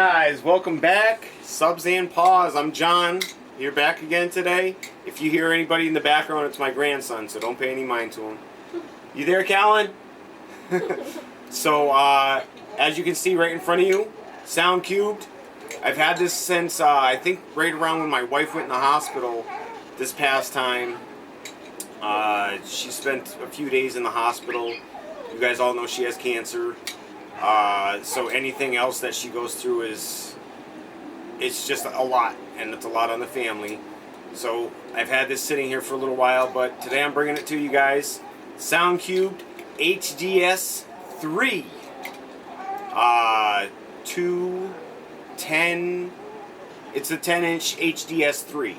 guys, welcome back. Subs and Paws. I'm John. You're back again today. If you hear anybody in the background, it's my grandson, so don't pay any mind to him. You there, Callan? So, as you can see right in front of you, Sound Qubed. I've had this since, I think, right around when my wife went in the hospital this past time. She spent a few days in the hospital. You guys all know she has cancer. So anything else that she goes through it's just a lot, and it's a lot on the family. So I've had this sitting here for a little while, but today I'm bringing it to you guys. Sound Qubed HDS3 210. It's a 10-inch HDS3.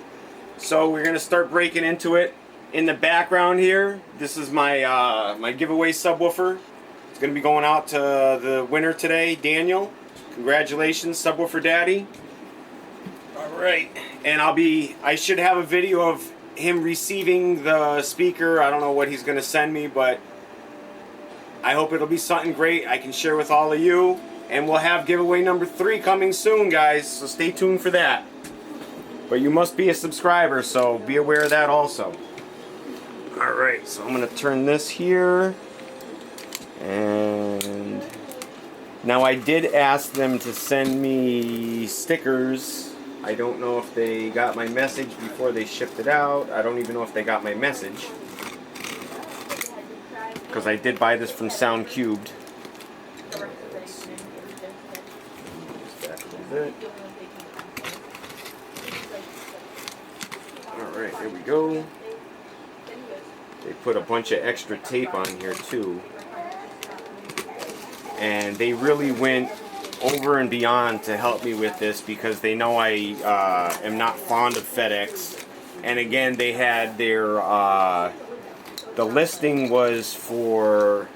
So we're gonna start breaking into it. In the background here, this is my my giveaway subwoofer. It's going to be going out to the winner today, Daniel. Congratulations, Subwoofer Daddy. Alright, and I should have a video of him receiving the speaker. I don't know what he's going to send me, but I hope it'll be something great I can share with all of you. And we'll have giveaway number 3 coming soon, guys, so stay tuned for that. But you must be a subscriber, so be aware of that also. Alright, so I'm going to turn this here. And now I did ask them to send me stickers. I don't know if they got my message before they shipped it out. I don't even know if they got my message, because I did buy this from Sound Qubed. Alright, here we go. They put a bunch of extra tape on here too. And they really went over and beyond to help me with this, because they know I am not fond of FedEx. And again, they had their the listing was for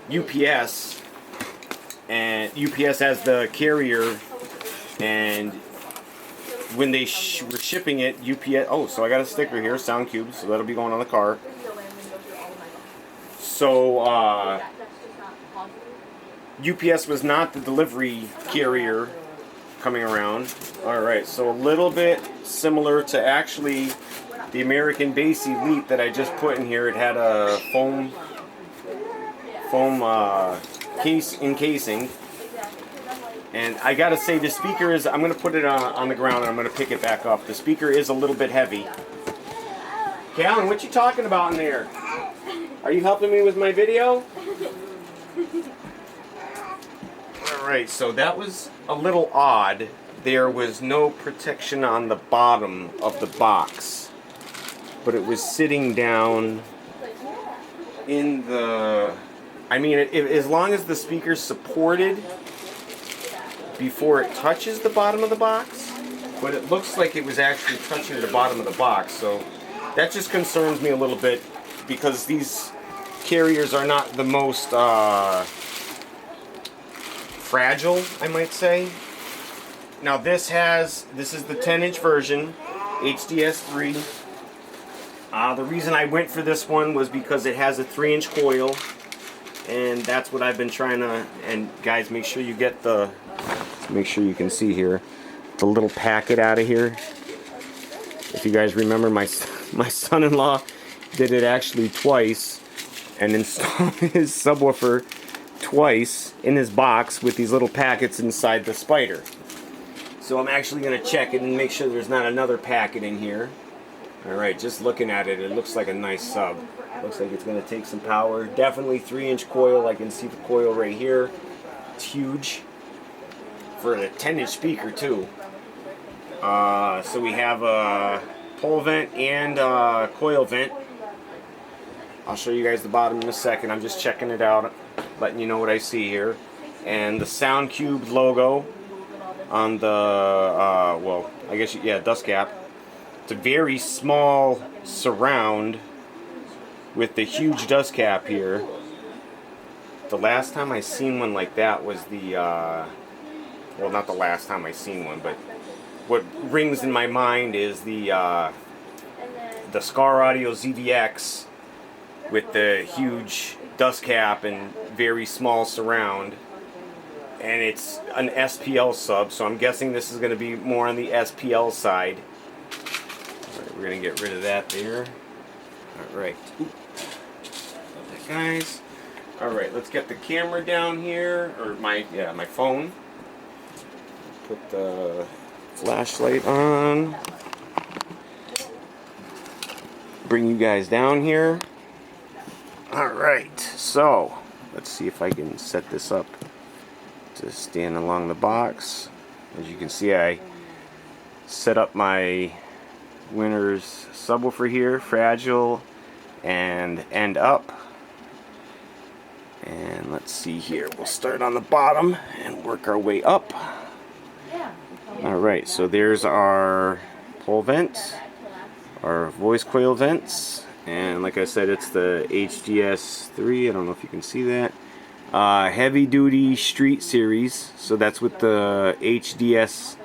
UPS, and UPS as the carrier, and when they were shipping it, UPS. Oh, so I got a sticker here, Sound Qubed, so that'll be going on the car. So, UPS was not the delivery carrier coming around. Alright, so a little bit similar to actually the American Base Elite that I just put in here. It had a foam case encasing. And I gotta say, the speaker is, I'm gonna put it on the ground and I'm gonna pick it back up. The speaker is a little bit heavy. Callan, what you talking about in there? Are you helping me with my video? Alright, so that was a little odd. There was no protection on the bottom of the box, but it was sitting down in the... I mean, as long as the speaker's supported before it touches the bottom of the box, but it looks like it was actually touching the bottom of the box, so that just concerns me a little bit, because these carriers are not the most fragile, I might say. Now this is the 10-inch version, HDS3. The reason I went for this one was because it has a 3-inch coil, and that's what I've been trying to, and guys, make sure you get the, make sure you can see here, the little packet out of here. If you guys remember, my son-in-law did it actually twice, and installed his subwoofer twice in his box with these little packets inside the spider. So I'm actually going to check it and make sure there's not another packet in here. Alright, just looking at it, it looks like a nice sub. Looks like it's going to take some power. Definitely 3-inch coil. I can see the coil right here. It's huge for a 10-inch speaker too. So we have a pole vent and a coil vent. I'll show you guys the bottom in a second. I'm just checking it out, letting you know what I see here. And the Sound Qubed logo on the, well, I guess, yeah, dust cap. It's a very small surround with the huge dust cap here. The last time I seen one like that was the, well, not the last time I seen one, but what rings in my mind is the Scar Audio ZVX with the huge dust cap and very small surround. and it's an SPL sub, so I'm guessing this is going to be more on the SPL side. Alright, we're going to get rid of that there. Alright. Guys. Alright, let's get the camera down here, or my phone. Put the flashlight on. Bring you guys down here. Alright, so let's see if I can set this up to stand along the box. As you can see, I set up my Winner's subwoofer here, fragile and end up. And let's see here, we'll start on the bottom and work our way up. Alright, so there's our pole vent, our voice coil vents, and like I said, it's the HDS3, I don't know if you can see that. Heavy duty street series, so that's what the HDS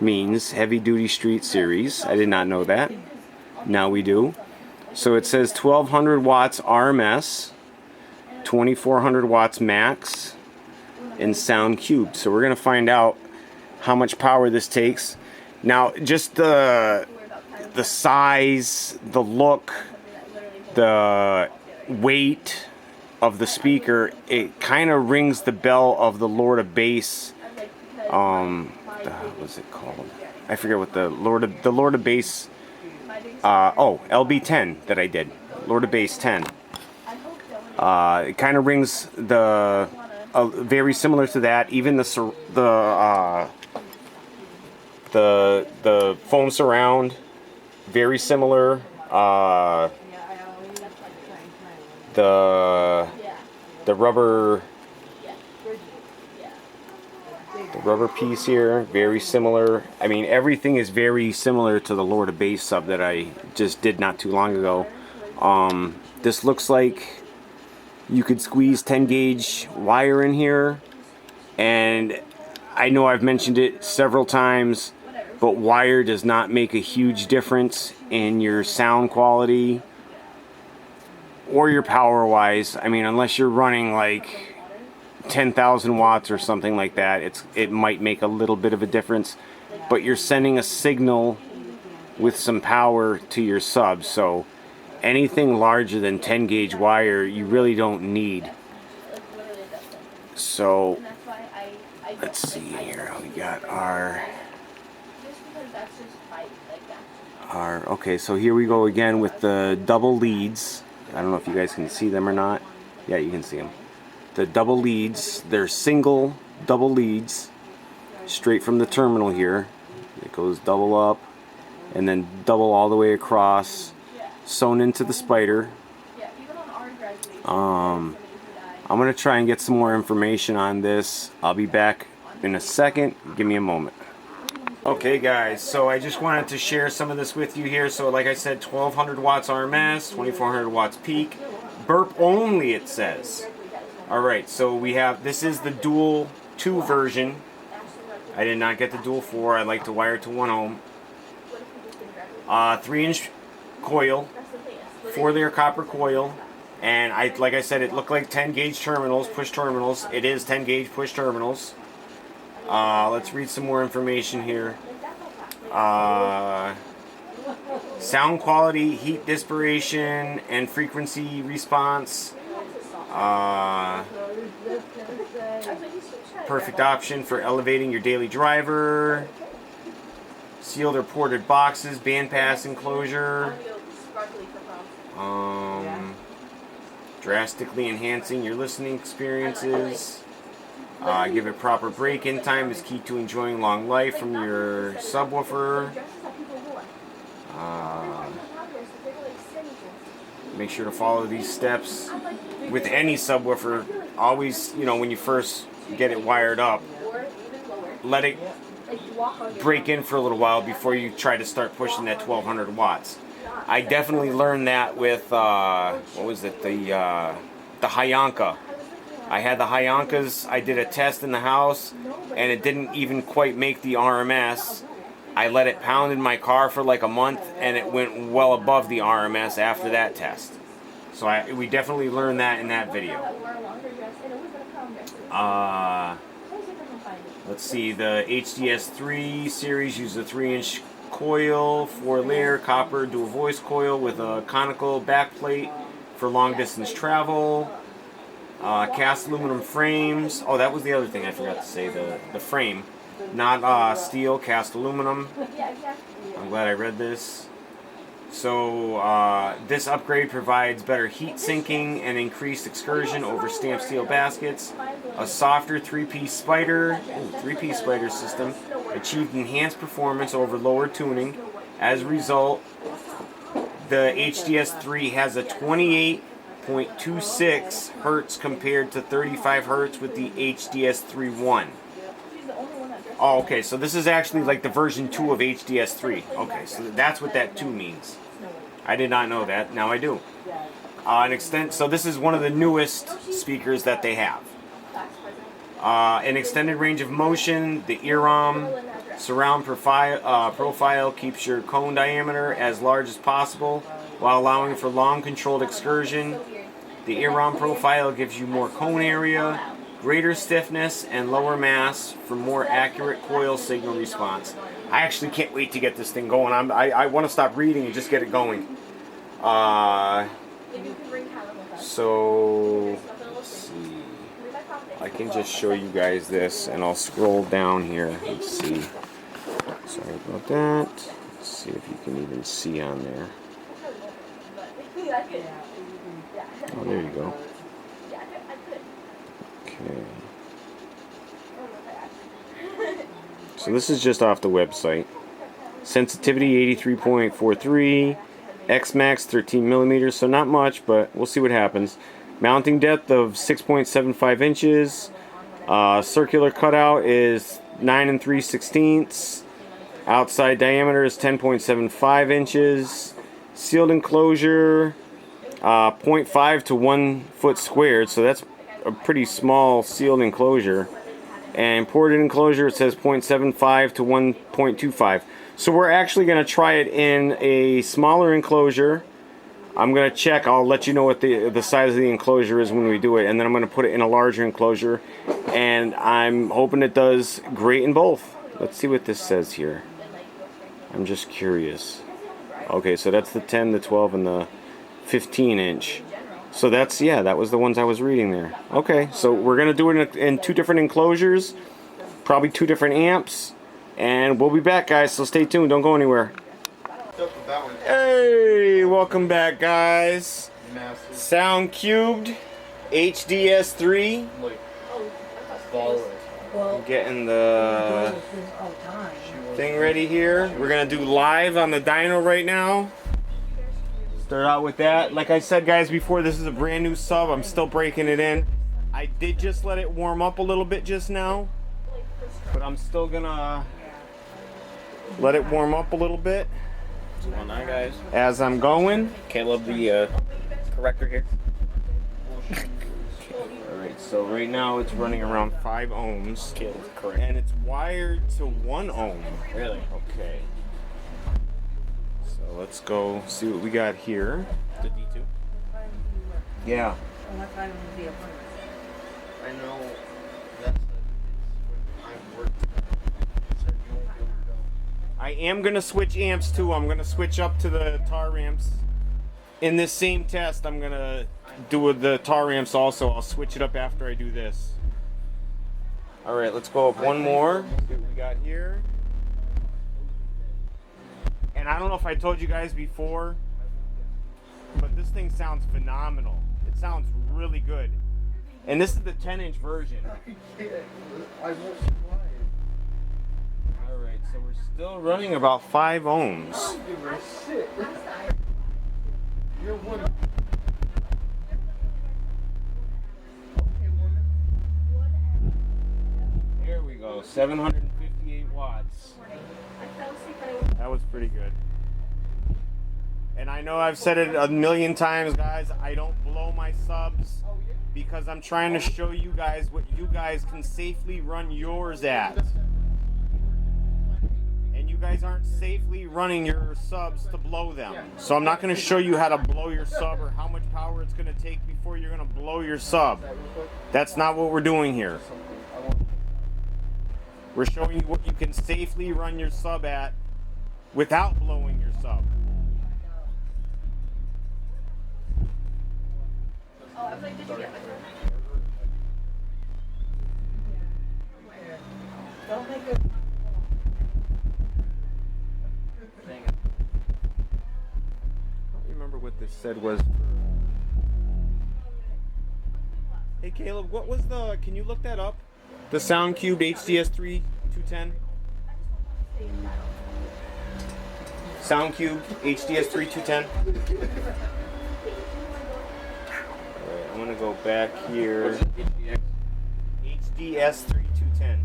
means, heavy duty street series. I did not know that. Now we do. So it says 1200 watts RMS, 2400 watts max, and sound cubed. So we're going to find out how much power this takes. Now, just the size, the look, the weight of the speaker, it kind of rings the bell of the Lord of Bass. What's it called? I forget what the Lord of Bass. LB10 that I did. Lord of Bass 10. It kind of rings the very similar to that. Even the foam surround, very similar. The rubber piece here, very similar. I mean, everything is very similar to the Lord of Bass sub that I just did not too long ago. This looks like you could squeeze 10 gauge wire in here, and I know I've mentioned it several times, but wire does not make a huge difference in your sound quality or your power wise. I mean, unless you're running like 10,000 watts or something like that, it might make a little bit of a difference, but you're sending a signal with some power to your sub, so anything larger than 10 gauge wire you really don't need. So let's see here, we got our okay, so here we go again with the double leads. I don't know if you guys can see them or not. Yeah, you can see them. The double leads, they're single double leads straight from the terminal here. It goes double up and then double all the way across, sewn into the spider. I'm going to try and get some more information on this. I'll be back in a second. Give me a moment. Okay guys, so I just wanted to share some of this with you here. So like I said, 1200 watts RMS, 2400 watts peak, burp only it says. Alright, so we have, this is the dual 2 version. I did not get the dual 4, I like to wire to 1 ohm. 3-inch coil, 4-layer copper coil, and like I said, it looked like 10 gauge terminals, push terminals. It is 10 gauge push terminals. Let's read some more information here. Sound quality, heat dissipation, and frequency response. Perfect option for elevating your daily driver. Sealed or ported boxes, bandpass enclosure. Drastically enhancing your listening experiences. Give it proper break-in time is key to enjoying long life from your subwoofer. Make sure to follow these steps with any subwoofer. Always, you know, when you first get it wired up, let it break in for a little while before you try to start pushing that 1200 watts. I definitely learned that with what was it, the Hyanka. I had the Hyankas. I did a test in the house and it didn't even quite make the RMS. I let it pound in my car for like a month and it went well above the RMS after that test. So we definitely learned that in that video. Let's see, the HDS3 series uses a 3-inch coil, 4-layer copper dual voice coil with a conical backplate for long distance travel. Cast aluminum frames. Oh, that was the other thing I forgot to say, the frame. Not steel, cast aluminum. I'm glad I read this. So this upgrade provides better heat sinking and increased excursion over stamped steel baskets. A softer 3-piece spider, 3-piece spider system achieved enhanced performance over lower tuning. As a result, the HDS3 has a 28.26 Hertz compared to 35 Hertz with the HDS3.1. Oh, okay, so this is actually like the version 2 of HDS3. Okay, so that's what that 2 means. I did not know that. Now I do. So this is one of the newest speakers that they have. An extended range of motion. The EAROM surround profile keeps your cone diameter as large as possible while allowing for long controlled excursion. The EAROM profile gives you more cone area, greater stiffness, and lower mass for more accurate coil signal response. I actually can't wait to get this thing going. I want to stop reading and just get it going. So, let's see. I can just show you guys this, and I'll scroll down here. Let's see. Sorry about that. Let's see if you can even see on there. Oh, there you go. Okay. So this is just off the website. Sensitivity 83.43, X-Max 13 millimeters, so not much, but we'll see what happens. Mounting depth of 6.75 inches. Circular cutout is 9 3/16. Outside diameter is 10.75 inches. Sealed enclosure 0.5 to 1 foot squared, so that's a pretty small sealed enclosure. And ported enclosure, it says 0.75 to 1.25. So we're actually going to try it in a smaller enclosure. I'm going to check. I'll let you know what the size of the enclosure is when we do it. And then I'm going to put it in a larger enclosure. And I'm hoping it does great in both. Let's see what this says here. I'm just curious. Okay, so that's the 10, the 12, and the 15 inch. So that's, yeah, that was the ones I was reading there. Okay, so we're going to do it in 2 different enclosures, probably 2 different amps, and we'll be back, guys, so stay tuned. Don't go anywhere. Hey, welcome back, guys. Sound Qubed HDS3. I'm getting the thing ready here. We're going to do live on the dyno right now. Start out with that. Like I said, guys, before, this is a brand new sub. I'm still breaking it in. I did just let it warm up a little bit just now, but I'm still gonna let it warm up a little bit. What's going on, guys? As I'm going. Caleb, the corrector here. Alright, so right now it's running around 5 ohms. Caleb, correct. And it's wired to 1 ohm. Really? Okay. So let's go see what we got here. The D2? Yeah. I know that's I've worked. I am going to switch amps too. I'm going to switch up to the Taramps. In this same test, I'm going to do the Taramps also. I'll switch it up after I do this. Alright, let's go up one more. See what we got here. And I don't know if I told you guys before, but this thing sounds phenomenal. It sounds really good. And this is the 10-inch version. Alright, so we're still running about 5 ohms. There we go, 758 watts. That was pretty good. And I know I've said it a million times, guys, I don't blow my subs because I'm trying to show you guys what you guys can safely run yours at. And you guys aren't safely running your subs to blow them. So I'm not going to show you how to blow your sub or how much power it's going to take before you're going to blow your sub. That's not what we're doing here. We're showing you what you can safely run your sub at without blowing your sub. Oh, I was like, did you get my phone? Don't make it. I don't remember what this said was. Hey Caleb, what was the, can you look that up? The Qubed HDS3.210? Qubed HDS3.210? Alright, I'm gonna go back here. HDS3.210.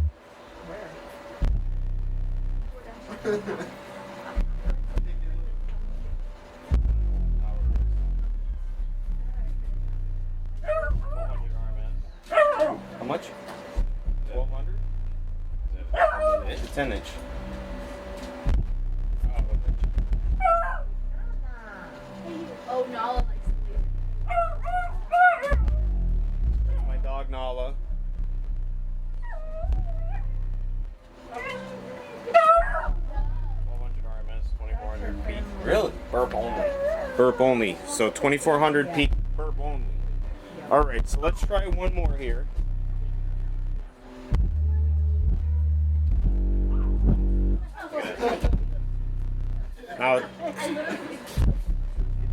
How much? 1200? It's a 10 inch. Oh, Nala likes it. That's my dog Nala. 1200 RMS, 2400 feet. Really? Burp only. Burp only. So 2400 peak burp only. Alright, so let's try one more here. Now, it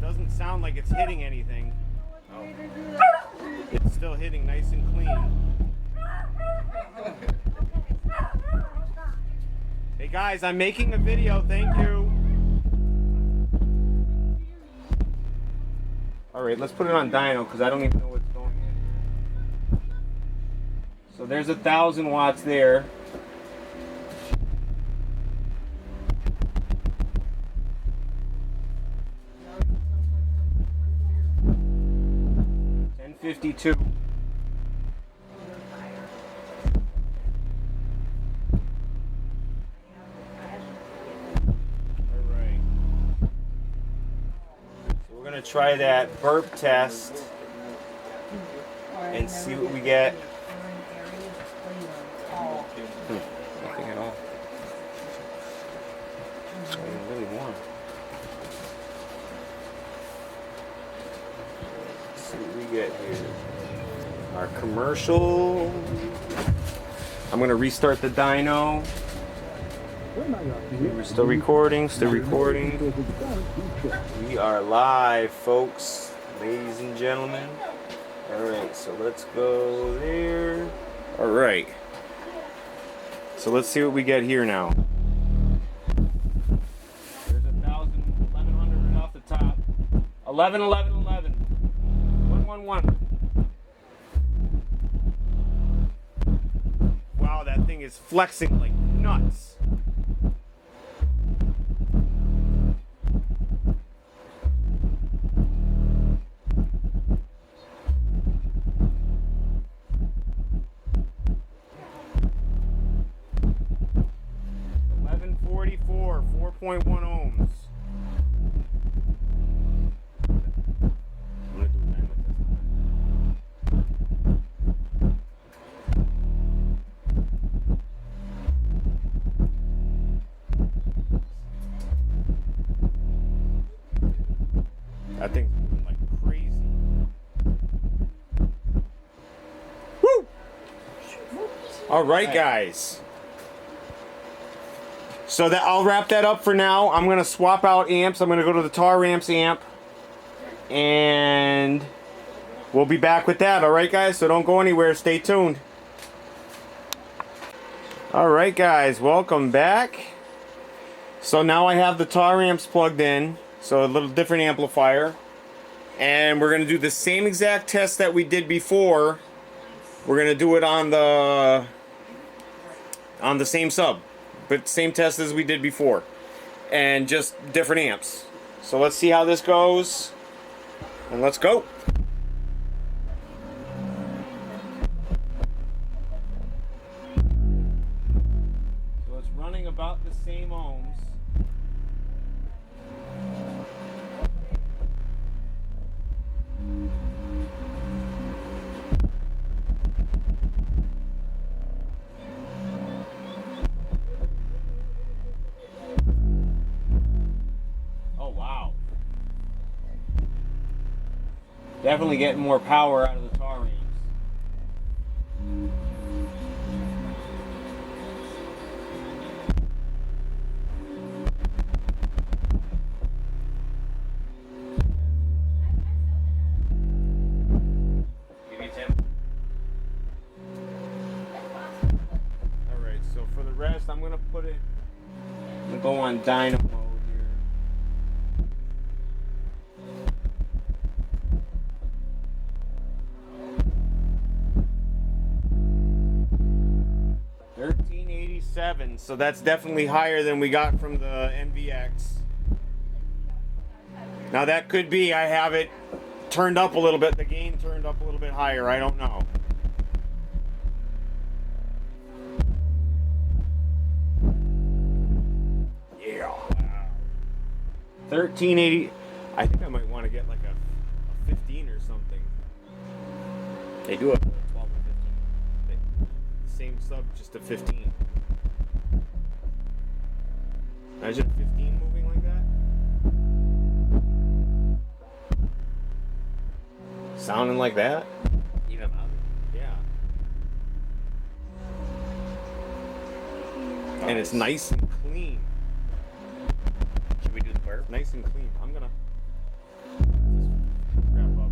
doesn't sound like it's hitting anything. Oh. It's still hitting nice and clean. Hey guys, I'm making a video, thank you. Alright, let's put it on dyno because I don't even know what's going in. So there's 1,000 watts there. $10.52. Alright. So we're gonna try that burp test and see what we get. Nothing at all. It's really warm. Let's see what we get here. Our commercial. I'm gonna restart the dyno. We're still recording, still recording. We are live, folks, ladies and gentlemen. Alright, so let's go there. Alright. So let's see what we get here now. There's 1,100 off the top. 11, 11, 11. 1, 1, 1. Wow, that thing is flexing like nuts. .44, 4.1 ohms. I'm gonna do a dyno test. That thing's moving like crazy. Woo! All right, guys. So that I'll wrap that up for now. I'm gonna swap out amps. I'm gonna go to the Taramps amp, and we'll be back with that. All right, guys. So don't go anywhere. Stay tuned. All right, guys. Welcome back. So now I have the Taramps plugged in. So a little different amplifier, and we're gonna do the same exact test that we did before. We're gonna do it on the same sub. But same test as we did before, and just different amps. So let's see how this goes, and let's go. So it's running about the same ohms. Definitely getting more power out of the Taramps. Give me 10. Alright, so for the rest, I'm going to put it... I'm going to go on Dyno mode here. $1387, so that's definitely higher than we got from the NVX. Now that could be I have it turned up a little bit, the gain turned up a little bit higher, I don't know. Yeah. Wow. 1380. I think I might want to get like a 15 or something. They do have 12 and 15. Same sub, just a 15. Imagine a 15 moving like that. Sounding like that? Even louder. Yeah. And it's nice and clean. Should we do the burp? Nice and clean. I'm gonna just wrap up.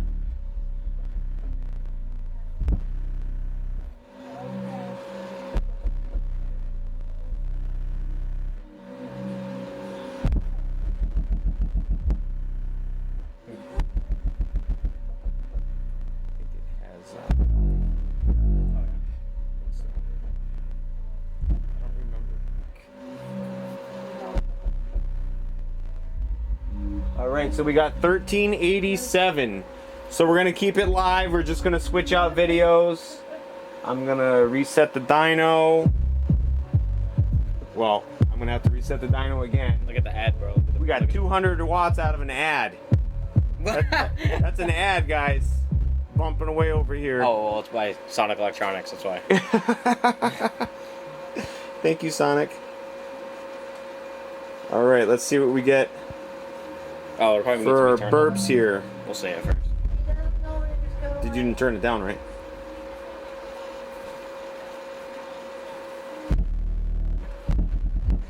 Alright, so we got 1387. So we're gonna keep it live. We're just gonna switch out videos. I'm gonna reset the dyno. Well, I'm gonna have to reset the dyno again. Look at the ad, bro. We got 200 watts out of an ad. That's an ad, guys. Bumping away over here. Oh, well, it's by Sonic Electronics, that's why. Thank you, Sonic. Alright, let's see what we get Oh, it probably for our needs to be turned burps here. on. We'll see it first. Did you turn it down, right?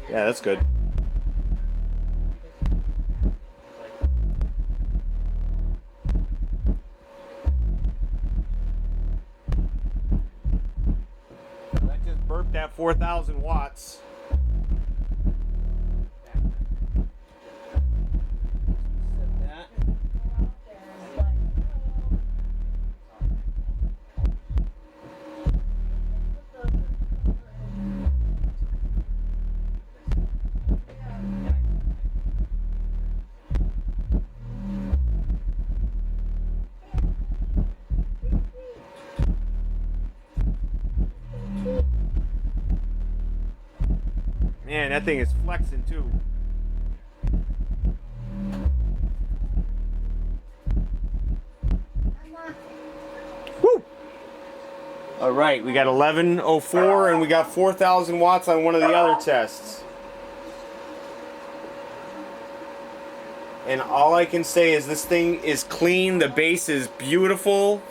Yeah, that's good. That just burped at 4,000 watts. Set that. Man, that thing is flexing too. Woo! All right, we got 1104 and we got 4,000 watts on one of the other tests. And all I can say is this thing is clean, the bass is beautiful.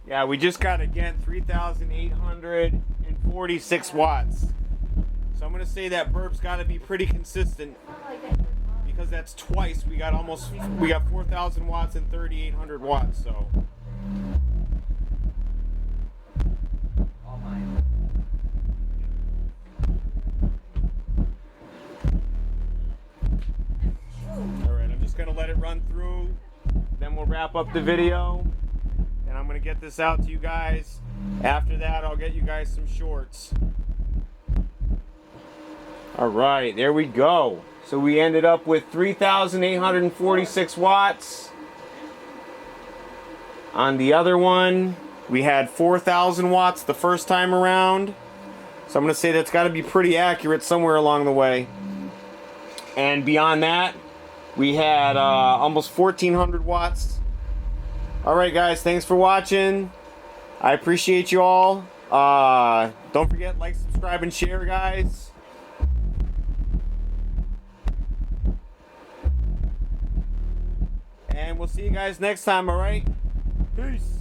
Yeah, we just got, again, 3,846 watts. So I'm going to say that burp's got to be pretty consistent, because that's twice. We got 4,000 watts and 3,800 watts, so. Alright, I'm just going to let it run through, then we'll wrap up the video. And I'm going to get this out to you guys. After that, I'll get you guys some shorts. Alright, there we go. So we ended up with 3,846 watts. On the other one, we had 4,000 watts the first time around. So I'm going to say that's got to be pretty accurate somewhere along the way. And beyond that, We had almost 1400 watts. All right, guys, thanks for watching. I appreciate you all. Don't forget, like, subscribe, and share, guys. And we'll see you guys next time, all right? Peace.